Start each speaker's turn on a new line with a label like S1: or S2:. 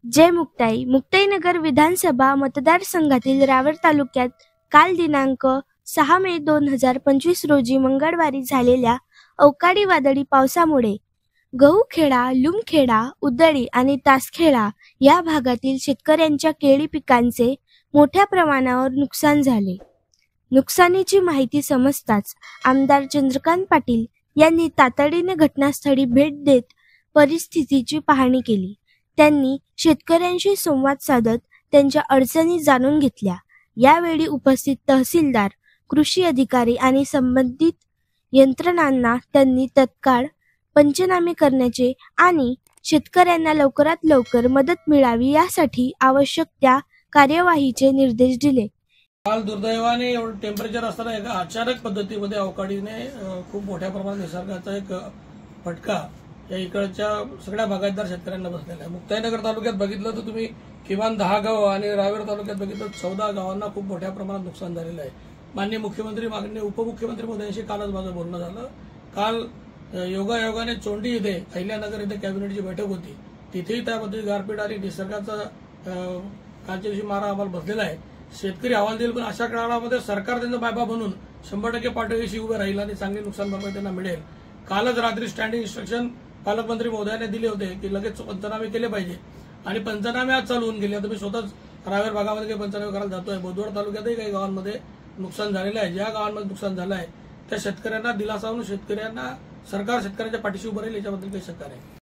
S1: जय मुक्ताई. मुक्ताईनगर विधानसभा मतदारसंघातील रावेर तालुक्यात काल दिनांक 6 मे 2025 रोजी मंगळवारी झालेल्या अवकाळी वादळी पावसामुळे गहूखेडा, लुमखेडा, उदळी आणि तासखेडा या भागातील शेतकऱ्यांच्या केळी पिकांचे मोठ्या प्रमाणावर नुकसान झाले. नुकसानीची माहिती समजताच आमदार चंद्रकांत पाटील यांनी तातडीने घटनास्थळी भेट देत परिस्थितीची पाहणी केली. त्यांनी शेतकऱ्यांशी संवाद साधत त्यांच्या अडचणी जाणून घेतल्या. यावेळी उपस्थित तहसीलदार, कृषी अधिकारी आणि संबंधित यंत्रणांना त्यांनी तत्काळ पंचनामे करण्याचे आणि शेतकऱ्यांना लवकरात लवकर मदत मिळावी यासाठी आवश्यक त्या कार्यवाहीचे निर्देश दिले.
S2: काल दुर्दैवाने एवढं टेम्परेचर असताना एका अचानक पद्धतीमध्ये अवकाळीने खूप मोठ्या प्रमाणात निसर्गाचा एक फटका या इकडच्या सगळ्या बागायतदार शेतकऱ्यांना बसलेला आहे. मुक्ताईनगर तालुक्यात बघितलं तर तुम्ही किमान 10 गावं आणि रावेर तालुक्यात बघितलं 14 गावांना खूप मोठ्या प्रमाणात नुकसान झालेलं आहे. माननीय मुख्यमंत्री, माननीय उपमुख्यमंत्री मोदयांशी कालच माझं बोलणं झालं. काल योगायोगाने चोंडी इथे अहिल्यानगर इथे कॅबिनेटची बैठक होती. तिथेही त्याबद्दल गारपीट आणि निसर्गाचा कालच्या मारा आम्हाला बसलेला आहे. शेतकरी अहवाल देईल, पण अशा काळामध्ये सरकार त्यांचा बायबा बनून 100% पाठीशी उभे राहील आणि चांगली नुकसान भरपाई त्यांना मिळेल. कालच रात्री स्टँडिंग इन्स्ट्रक्शन पालकमंत्री महोदयाने दिले होते की लगेच पंचनामे केले पाहिजे आणि पंचनामे आज चालू होऊन गेले. आता मी स्वतःच रावेर भागामध्ये काही पंचनामे करायला जातोय. बुधवार तालुक्यातही काही गावांमध्ये नुकसान झालेलं आहे. ज्या गावांमध्ये नुकसान झालं आहे त्या शेतकऱ्यांना दिलासा म्हणून शेतकऱ्यांना सरकार शेतकऱ्यांच्या पाठीशी उभं राहील याच्याबद्दल काही शंका नाही.